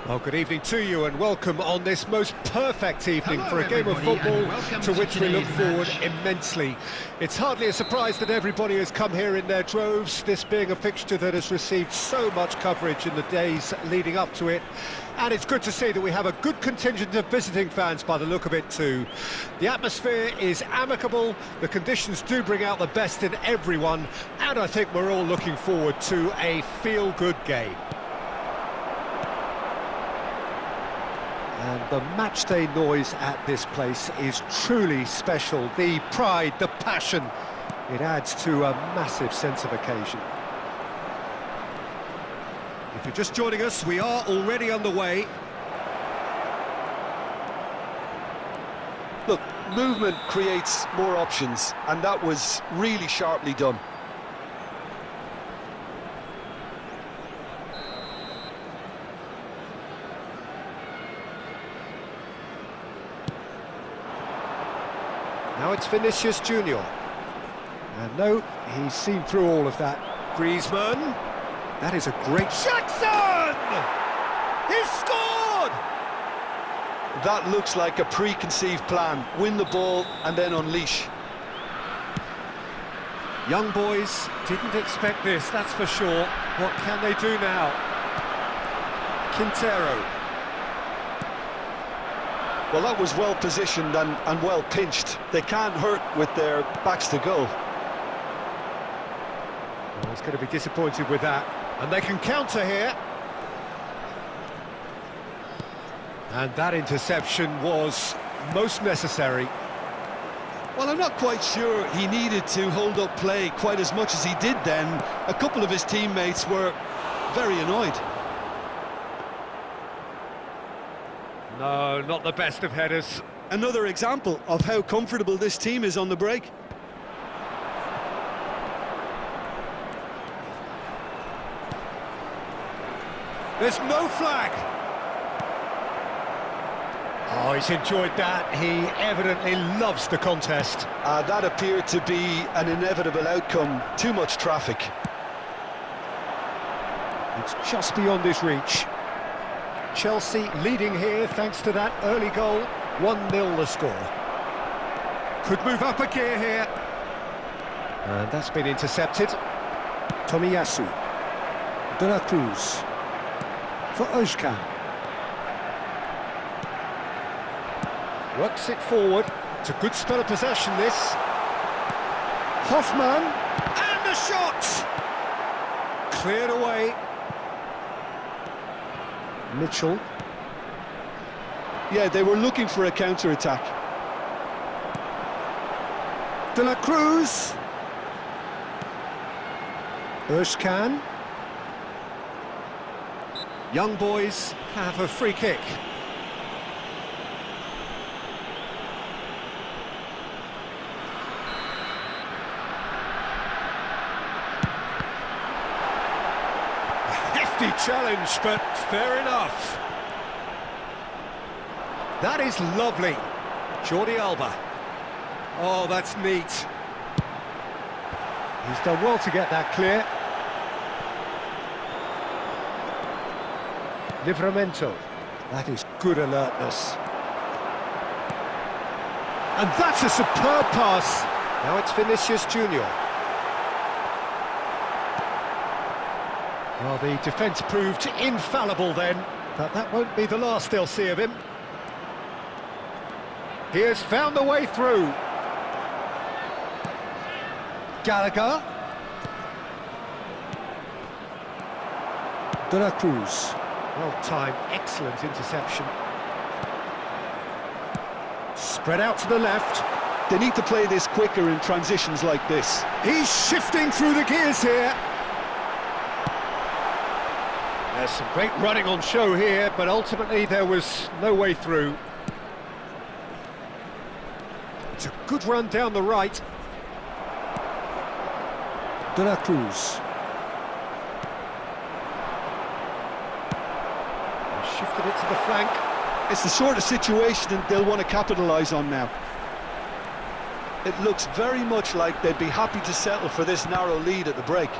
Well, good evening to you and welcome on this most perfect evening for a game of football to which we look forward immensely. It's hardly a surprise that everybody has come here in their droves, this being a fixture that has received so much coverage in the days leading up to it. And it's good to see that we have a good contingent of visiting fans by the look of it too. The atmosphere is amicable, the conditions do bring out the best in everyone, and I think we're all looking forward to a feel-good game. And the matchday noise at this place is truly special. The pride, the passion, it adds to a massive sense of occasion. If you're just joining us, we are already underway. Look, movement creates more options, and that was really sharply done. Now it's Vinicius Junior. And no, he's seen through all of that. Griezmann. That is a great... Jackson! He's scored! That looks like a preconceived plan. Win the ball and then unleash. Young boys didn't expect this, that's for sure. What can they do now? Quintero. Well, that was well positioned and well pinched. They can't hurt with their backs to goal. Well, he's going to be disappointed with that. And they can counter here. And that interception was most necessary. Well, I'm not quite sure he needed to hold up play quite as much as he did then. A couple of his teammates were very annoyed. No, not the best of headers. Another example of how comfortable this team is on the break. There's no flag. Oh, he's enjoyed that. He evidently loves the contest. That appeared to be an inevitable outcome. Too much traffic. It's just beyond his reach. Chelsea leading here thanks to that early goal. 1-0 the score. Could move up a gear here. And that's been intercepted. Tomiyasu. De la Cruz. For Özcan. Works it forward. It's a good spell of possession, this. Hoffman. And the shot! Cleared away. Mitchell. Yeah, they were looking for a counter-attack. De la Cruz. Özcan. Young boys have a free kick. Hefty challenge, but fair enough. That is lovely. Jordi Alba. Oh, that's neat. He's done well to get that clear. Livramento. That is good alertness. And that's a superb pass. Now it's Vinicius Junior. Well, the defence proved infallible then, but that won't be the last they'll see of him. He has found the way through. Gallagher. De la Cruz. Well timed, excellent interception. Spread out to the left. They need to play this quicker in transitions like this. He's shifting through the gears here. There's some great running on show here, but ultimately there was no way through. It's a good run down the right. De la Cruz. Shifted it to the flank. It's the sort of situation that they'll want to capitalise on now. It looks very much like they'd be happy to settle for this narrow lead at the break.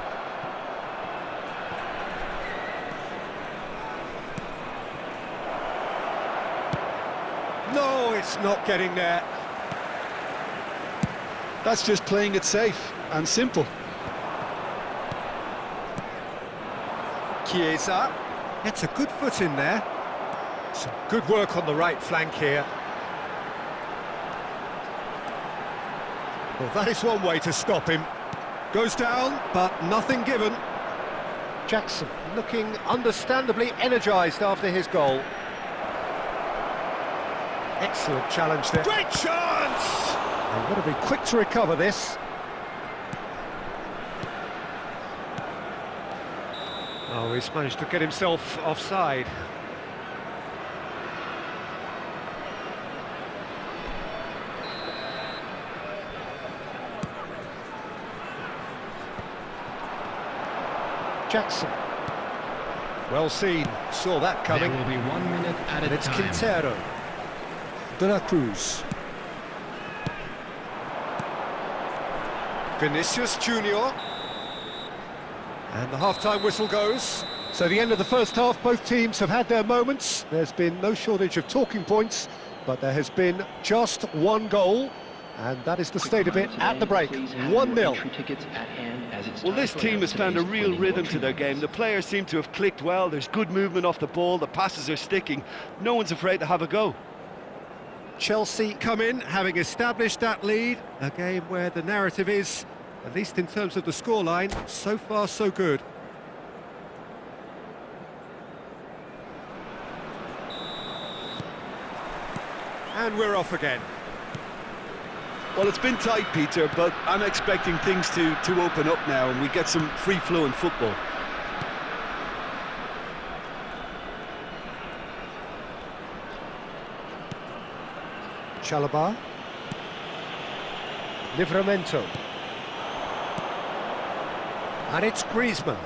No, it's not getting there. That's just playing it safe and simple. Chiesa. Gets a good foot in there. Some good work on the right flank here. Well, that is one way to stop him. Goes down, but nothing given. Jackson looking understandably energised after his goal. Excellent challenge there. Great chance! They've got to be quick to recover this. Oh, he's managed to get himself offside. Jackson. Well seen, saw that coming. There will be 1 minute at a It's time. Quintero. De la Cruz. Vinicius Junior. And the half-time whistle goes. So the end of the first half, both teams have had their moments. There's been no shortage of talking points, but there has been just one goal, and that is the state of it at the break. 1-0. Well, this team has found a real rhythm to their game. The players seem to have clicked well. There's good movement off the ball. The passes are sticking. No one's afraid to have a go. Chelsea come in, having established that lead. A game where the narrative is, at least in terms of the scoreline, so far so good. And we're off again. Well, it's been tight, Peter, but I'm expecting things to open up now and we get some free-flowing football. Chalobah. Livramento. And it's Griezmann.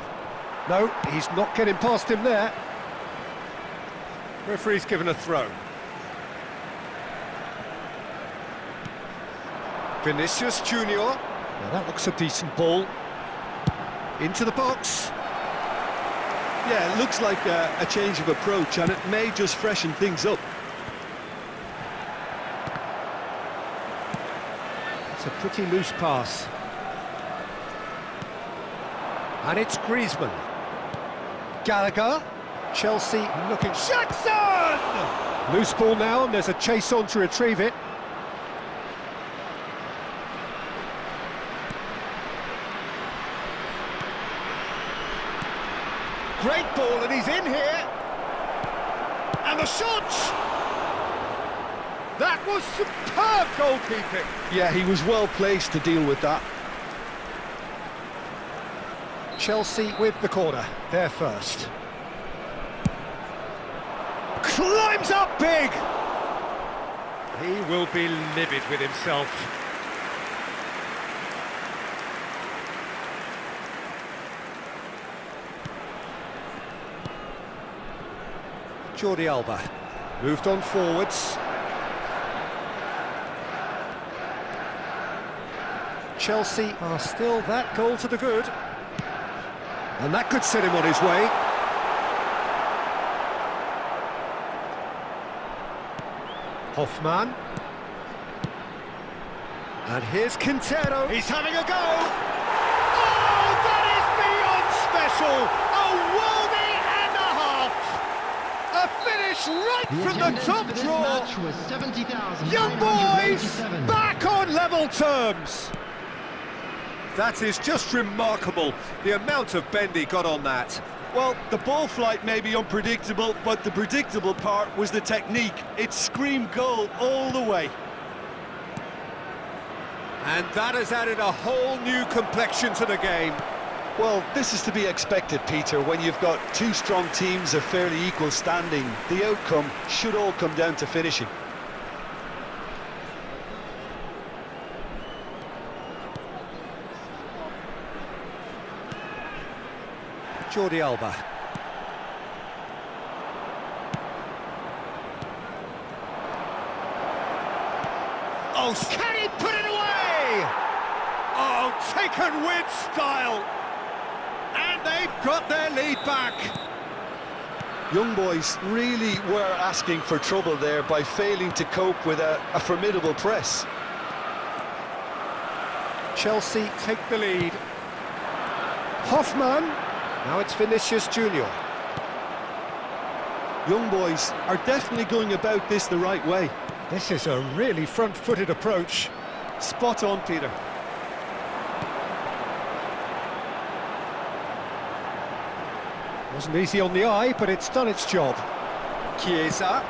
No, he's not getting past him there. Referee's given a throw. Vinicius Junior. Now that looks a decent ball. Into the box. Yeah, it looks like a change of approach and it may just freshen things up. It's a pretty loose pass. And it's Griezmann. Gallagher. Chelsea looking... Jackson! Loose ball now, and there's a chase on to retrieve it. Great ball, and he's in here. And the shot! That was superb goalkeeping. Yeah, he was well placed to deal with that. Chelsea with the corner, they're first. Climbs up big! He will be livid with himself. Jordi Alba moved on forwards. Chelsea are still that goal to the good. And that could set him on his way. Hoffman. And here's Quintero. He's having a go. Oh, that is beyond special. A worldie and a half. A finish right from the top draw. Young boys back on level terms. That is just remarkable, the amount of bend he got on that. Well, the ball flight may be unpredictable, but the predictable part was the technique. It screamed goal all the way. And that has added a whole new complexion to the game. Well, this is to be expected, Peter. When you've got two strong teams of fairly equal standing, the outcome should all come down to finishing. Jordi Alba. Oh, can he put it away? Oh, taken with style. And they've got their lead back. Young boys really were asking for trouble there by failing to cope with a formidable press. Chelsea take the lead. Hoffman. Now it's Vinicius Junior. Young boys are definitely going about this the right way. This is a really front-footed approach. Spot on, Peter. Wasn't easy on the eye, but it's done its job. Chiesa.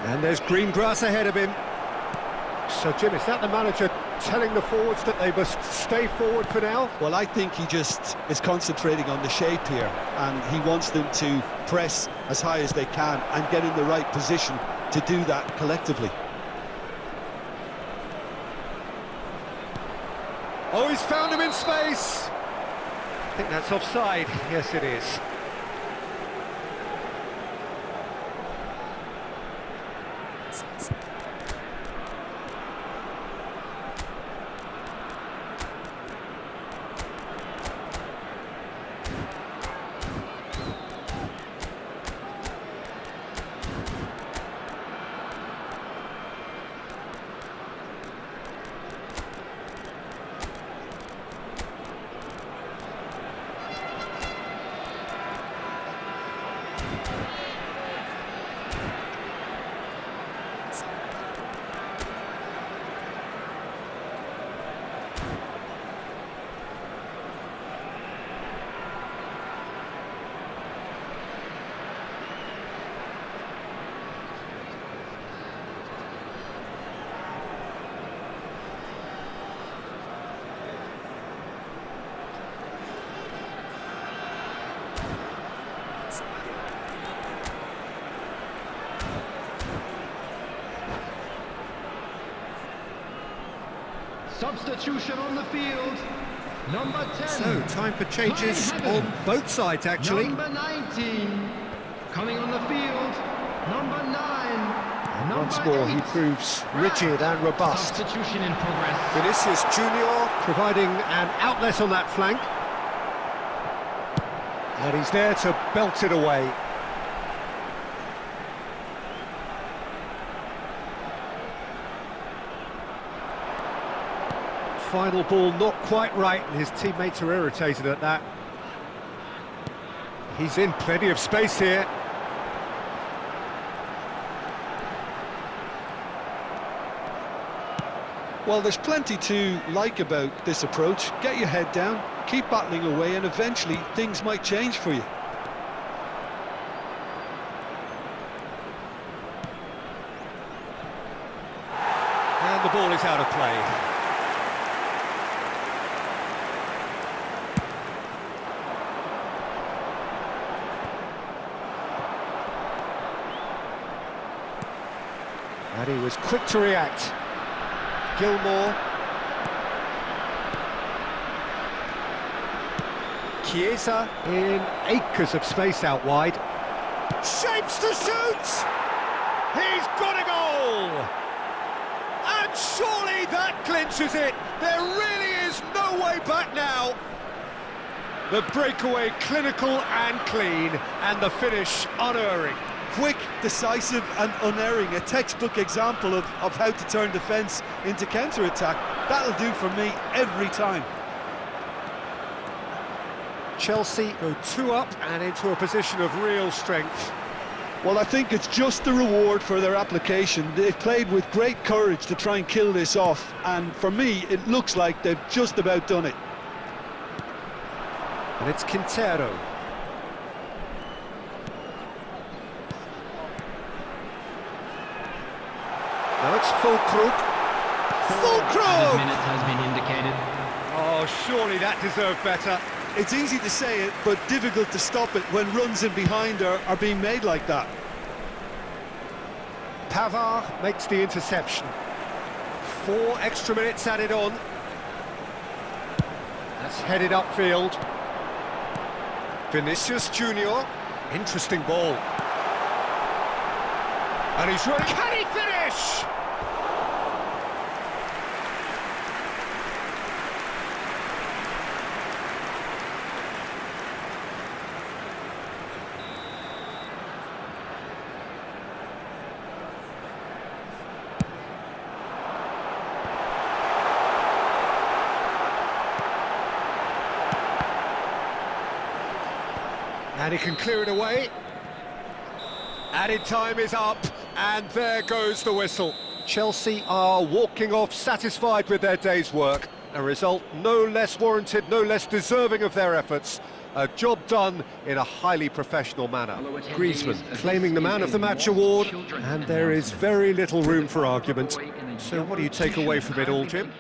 And there's green grass ahead of him. So, Jim, is that the manager telling the forwards that they must stay forward for now? Well, I think he just is concentrating on the shape here, and he wants them to press as high as they can and get in the right position to do that collectively. Oh, he's found him in space! I think that's offside. Yes, it is. Substitution on the field, number 10. So, time for changes on both sides, actually. Number 19, coming on the field, number 9. Once more, he proves rigid and robust. Substitution in progress. Vinicius Junior providing an outlet on that flank. And he's there to belt it away. Final ball not quite right, and his teammates are irritated at that. He's in plenty of space here. Well, there's plenty to like about this approach. Get your head down, keep battling away, and eventually things might change for you. And the ball is out of play. And he was quick to react. Gilmore. Chiesa in acres of space out wide. Shapes to shoot! He's got a goal! And surely that clinches it! There really is no way back now! The breakaway clinical and clean, and the finish unerring. Quick, decisive and unerring, a textbook example of how to turn defence into counter-attack. That'll do for me every time. Chelsea go 2 up and into a position of real strength. Well, I think it's just the reward for their application. They've played with great courage to try and kill this off, and for me, it looks like they've just about done it. And it's Quintero. Now it's Fulkrug. Fulkrug! Minutes has been indicated. Oh, surely that deserved better. It's easy to say it, but difficult to stop it when runs in behind are being made like that. Pavard makes the interception. 4 extra minutes added on. That's headed upfield. Vinicius Junior. Interesting ball. And he's ready. Can he finish? And he can clear it away. Added time is up, and there goes the whistle. Chelsea are walking off satisfied with their day's work. A result no less warranted, no less deserving of their efforts. A job done in a highly professional manner. Griezmann claiming the Man of the Match award, and there is very little room for argument. So what do you take away from it all, Jim?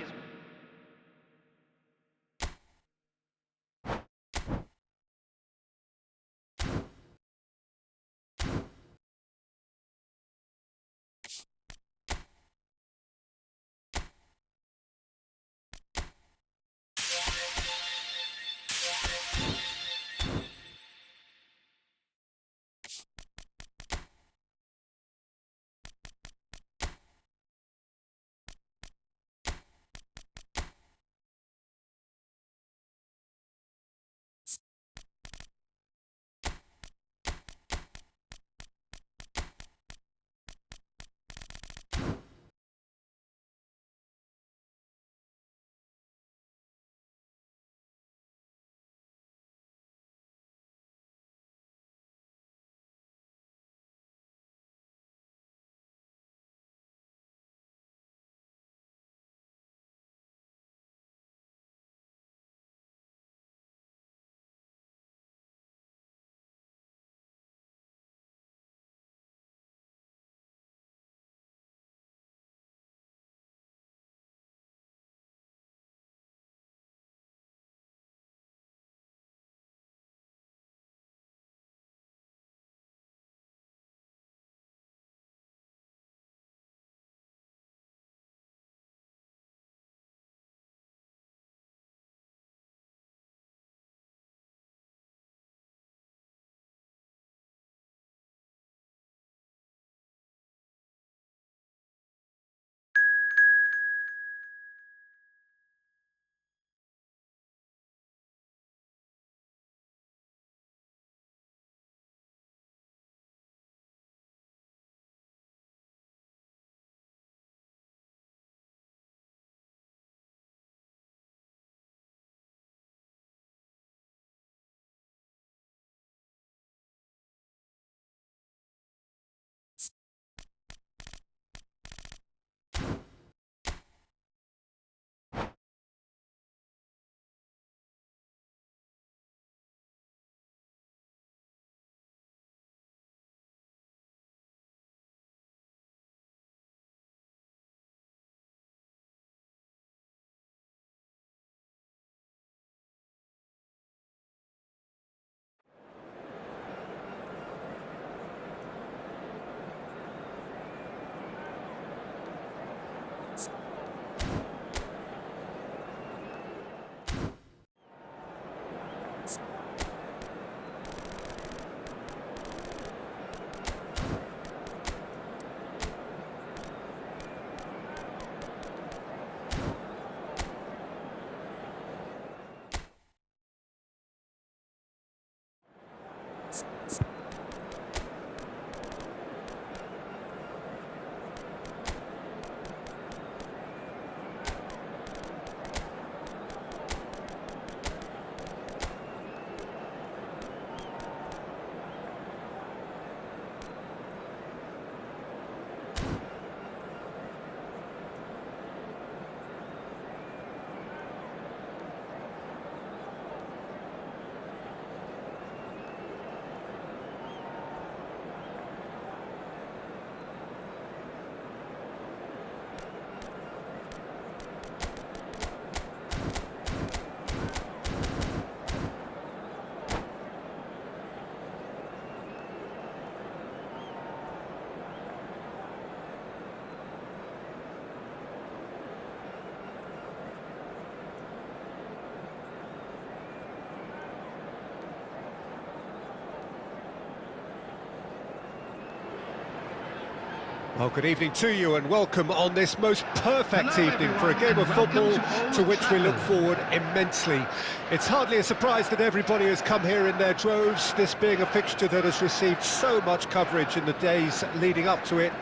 Well, good evening to you and welcome on this most perfect evening for a game of football to which we look forward immensely. It's hardly a surprise that everybody has come here in their droves, this being a fixture that has received so much coverage in the days leading up to it.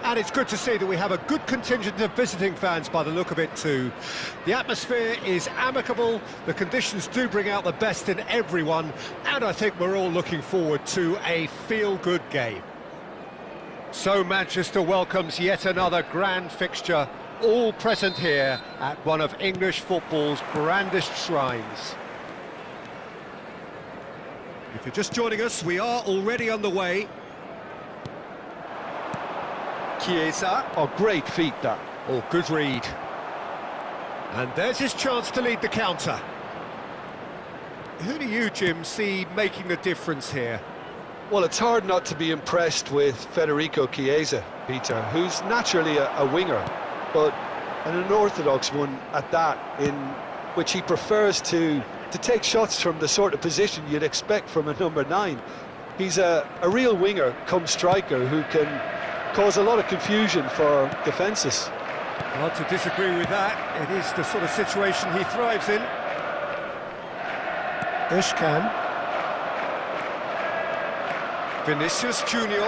And it's good to see that we have a good contingent of visiting fans by the look of it too. The atmosphere is amicable, the conditions do bring out the best in everyone, and I think we're all looking forward to a feel-good game. So Manchester welcomes yet another grand fixture, all present here at one of English football's grandest shrines. If you're just joining us, we are already underway. Chiesa. Oh, great feat, that. Oh, good read. And there's his chance to lead the counter. Who do you, Jim, see making the difference here? Well, it's hard not to be impressed with Federico Chiesa, Peter, who's naturally a winger, but an unorthodox one at that, in which he prefers to take shots from the sort of position you'd expect from a number 9. He's a real winger, come striker, who can cause a lot of confusion for defences. Hard to disagree with that. It is the sort of situation he thrives in. Özcan. Vinicius Junior.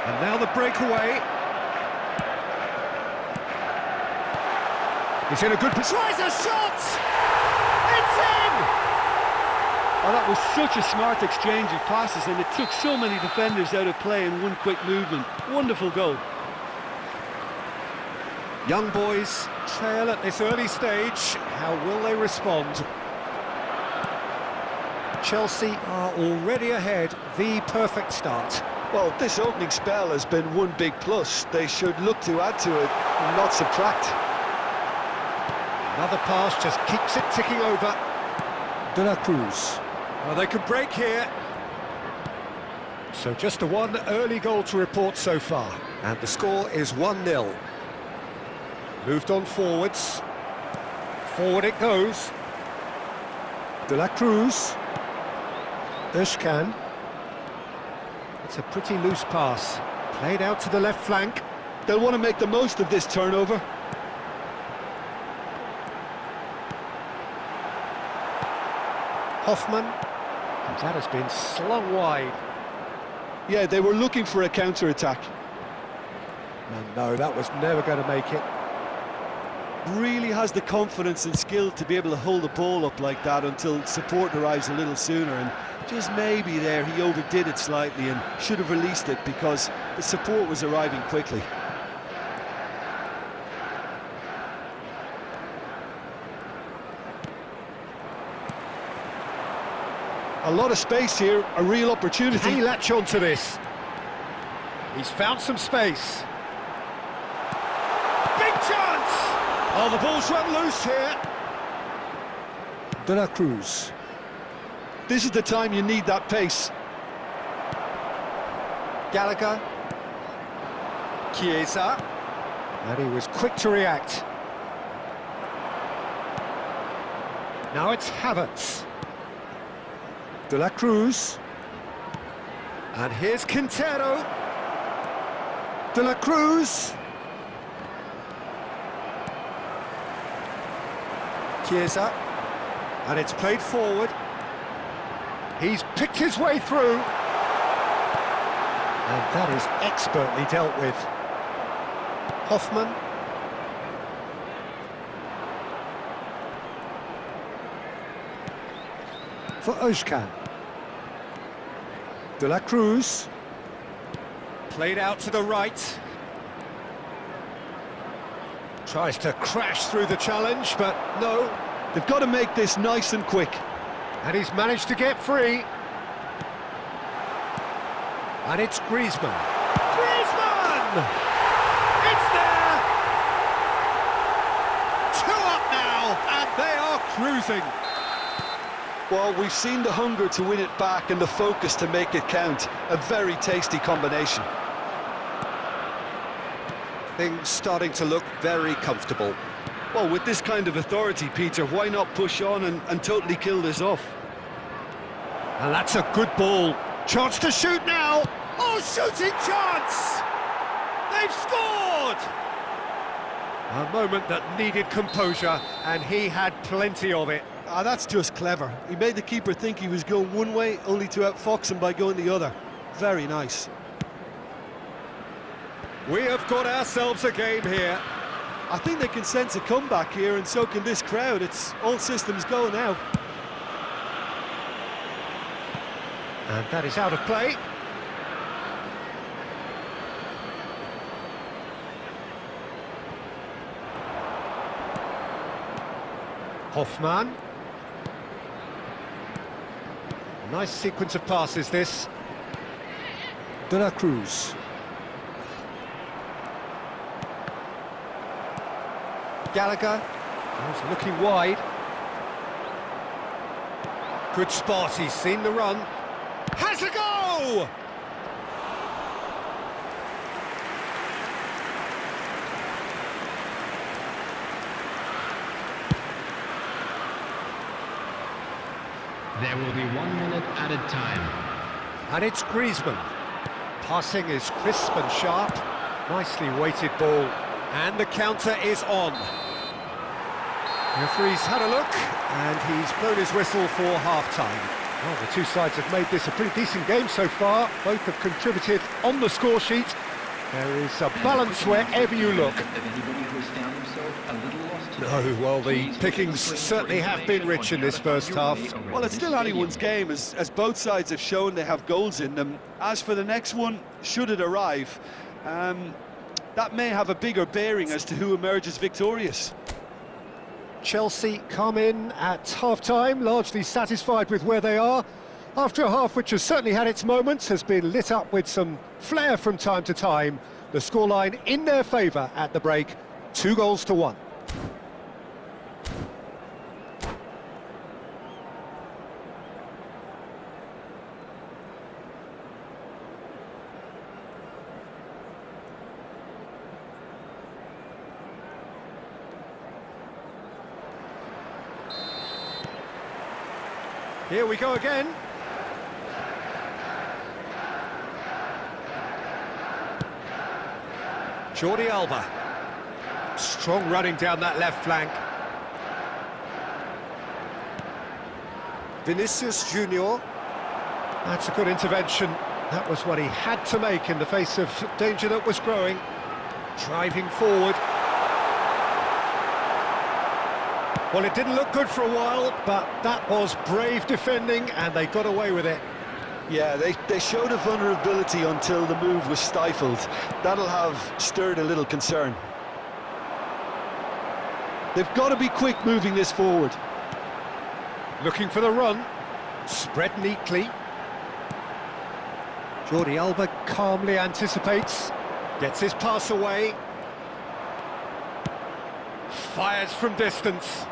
And now the breakaway. He's in a good position. Tries a shot! It's in! Oh, that was such a smart exchange of passes, and it took so many defenders out of play in one quick movement. Wonderful goal. Young boys trail at this early stage. How will they respond? Chelsea are already ahead. The perfect start. Well, this opening spell has been one big plus. They should look to add to it, not subtract. Another pass just keeps it ticking over. De La Cruz. Well, they could break here. So just the one early goal to report so far. And the score is 1-0. Moved on forwards. Forward it goes. De La Cruz. Özcan. It's a pretty loose pass. Played out to the left flank. They'll want to make the most of this turnover. Hoffman. And that has been slung wide. Yeah, they were looking for a counter-attack. And no, that was never going to make it. Really has the confidence and skill to be able to hold the ball up like that until support arrives a little sooner, and just maybe there he overdid it slightly and should have released it because the support was arriving quickly. A lot of space here, a real opportunity. Can he latch on to this? He's found some space. Big chance! Oh, the ball's run loose here. De La Cruz. This is the time you need that pace. Gallagher. Chiesa. And he was quick to react. Now it's Havertz. De La Cruz. And here's Quintero. De La Cruz. Chiesa. And it's played forward. He's picked his way through. And that is expertly dealt with. Hoffman. For Özcan. De La Cruz. Played out to the right. Tries to crash through the challenge, but no. They've got to make this nice and quick. And he's managed to get free. And it's Griezmann. Griezmann! It's there! 2 up now, and they are cruising. Well, we've seen the hunger to win it back and the focus to make it count. A very tasty combination. Things starting to look very comfortable. Well, with this kind of authority, Peter, why not push on and totally kill this off? And that's a good ball. Chance to shoot now. Oh, shooting chance! They've scored! A moment that needed composure, and he had plenty of it. Ah, that's just clever. He made the keeper think he was going one way, only to outfox him by going the other. Very nice. We have got ourselves a game here. I think they can sense a comeback here, and so can this crowd. It's all systems go now. And that is out of play. Hoffman. Nice sequence of passes, this. De la Cruz. Gallagher. He's looking wide. Good spot, he's seen the run. Has a go! There will be 1 minute added time. And it's Griezmann. Passing is crisp and sharp. Nicely weighted ball. And the counter is on. The referee's had a look, and he's blown his whistle for half-time. Well, the two sides have made this a pretty decent game so far. Both have contributed on the score sheet. There is a balance wherever you look. No, well, the pickings certainly have been rich in this first half. Well, it's still anyone's game, as both sides have shown they have goals in them. As for the next one, should it arrive, that may have a bigger bearing as to who emerges victorious. Chelsea come in at half-time, largely satisfied with where they are. After a half which has certainly had its moments, has been lit up with some flair from time to time. The scoreline in their favour at the break, 2-1. Here we go again. Jordi Alba. Strong running down that left flank. Vinicius Junior. That's a good intervention. That was what he had to make in the face of danger that was growing. Driving forward. Well, it didn't look good for a while, but that was brave defending, and they got away with it. Yeah, they showed a vulnerability until the move was stifled. That'll have stirred a little concern. They've got to be quick moving this forward. Looking for the run. Spread neatly. Jordi Alba calmly anticipates. Gets his pass away. Fires from distance.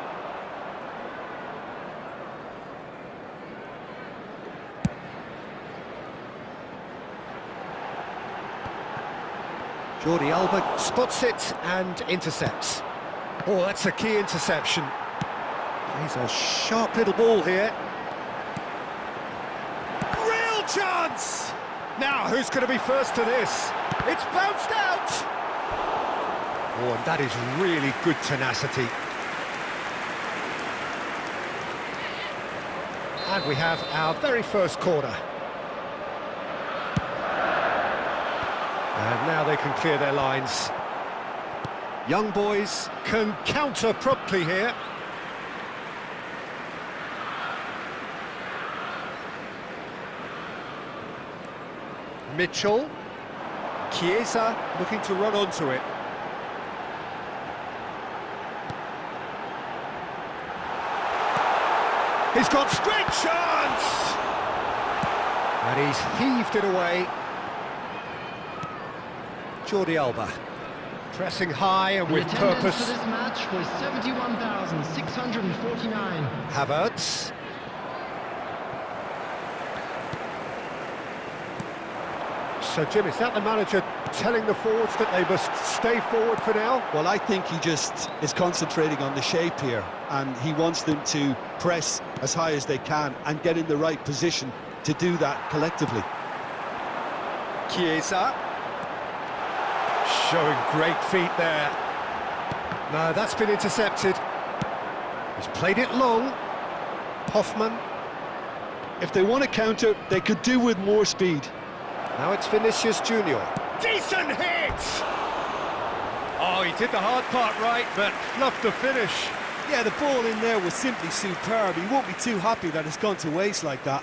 Jordi Alba spots it and intercepts. Oh, that's a key interception. He's a sharp little ball here. Real chance! Now, who's going to be first to this? It's bounced out! Oh, and that is really good tenacity. And we have our very first corner. And now they can clear their lines. Young boys can counter promptly here. Mitchell. Chiesa looking to run onto it. He's got straight chance! And he's heaved it away. Jordi Alba, pressing high and with purpose. For this match was 71,649. Havertz. So, Jim, is that the manager telling the forwards that they must stay forward for now? Well, I think he just is concentrating on the shape here, and he wants them to press as high as they can and get in the right position to do that collectively. Chiesa. Showing great feet there. No, that's been intercepted. He's played it long. Hoffman. If they want to counter, they could do with more speed. Now it's Vinicius Junior. Decent hit! Oh, he did the hard part right, but fluffed the finish. Yeah, the ball in there was simply superb. He won't be too happy that it's gone to waste like that.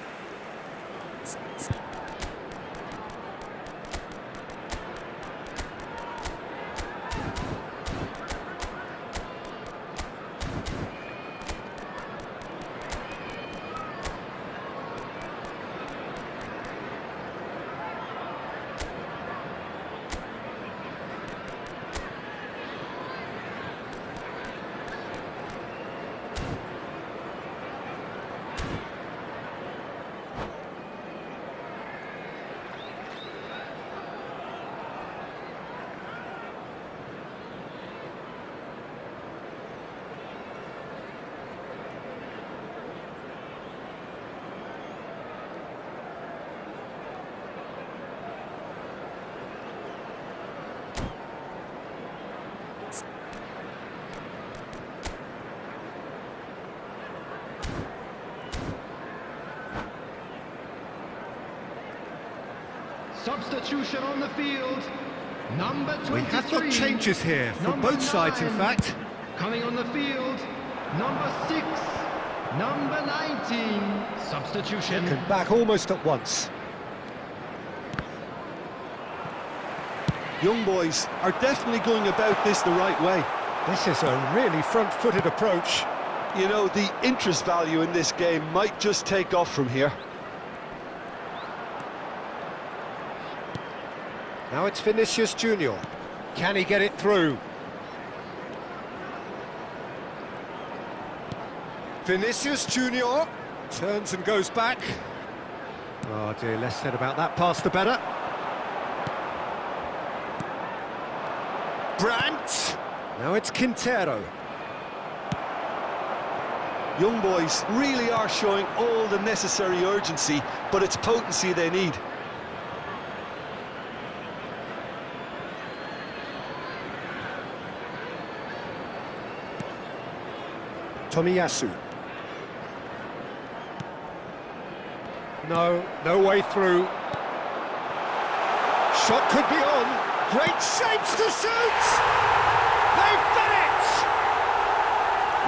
Substitution on the field. Number 23. We have got changes here from both sides, in fact. Coming on the field. Number 6. Number 19. Substitution. And back almost at once. Young boys are definitely going about this the right way. This is a really front-footed approach. You know, the interest value in this game might just take off from here. Now it's Vinicius Junior. Can he get it through? Vinicius Junior turns and goes back. Oh dear, less said about that pass the better. Brandt. Now it's Quintero. Young boys really are showing all the necessary urgency, but it's potency they need. Tomiyasu. No way through. Shot could be on. Great shapes to shoot! They've done it!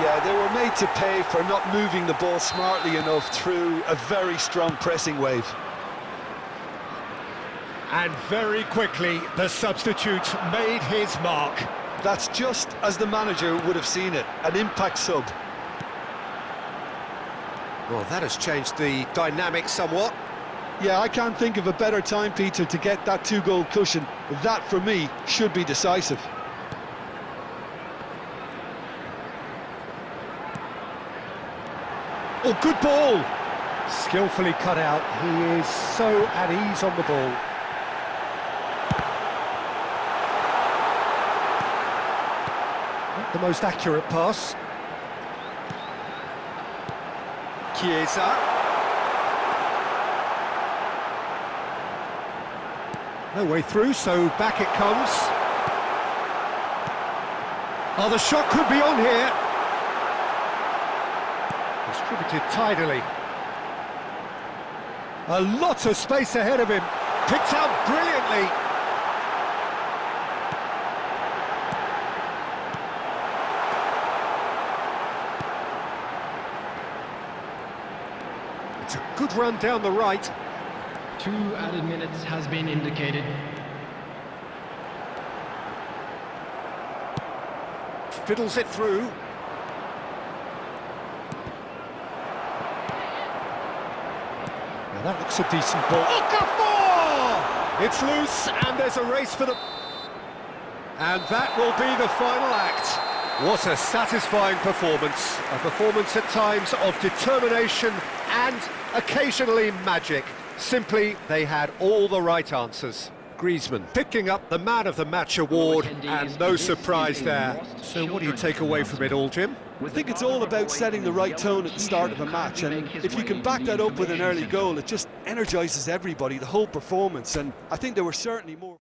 Yeah, they were made to pay for not moving the ball smartly enough through a very strong pressing wave. And very quickly, the substitute made his mark. That's just as the manager would have seen it, an impact sub. Well, that has changed the dynamic somewhat. Yeah, I can't think of a better time, Peter, to get that two-goal cushion. That, for me, should be decisive. Oh, good ball! Skillfully cut out. He is so at ease on the ball. Not the most accurate pass. Chiesa. No way through, so back it comes. Oh, the shot could be on here. Distributed tidily. A lot of space ahead of him. Picked out brilliantly. It's a good run down the right. 2 added minutes has been indicated. Fiddles it through. Now that looks a decent ball. Okafor! It's loose and there's a race for the... And that will be the final act. What a satisfying performance. A performance at times of determination and occasionally magic. Simply, they had all the right answers. Griezmann picking up the Man of the Match award, and no surprise there. So what do you take away from it all, Jim? I think it's all about setting the right tone at the start of a match, and if you can back that up with an early goal, it just energises everybody, the whole performance, and I think there were certainly more...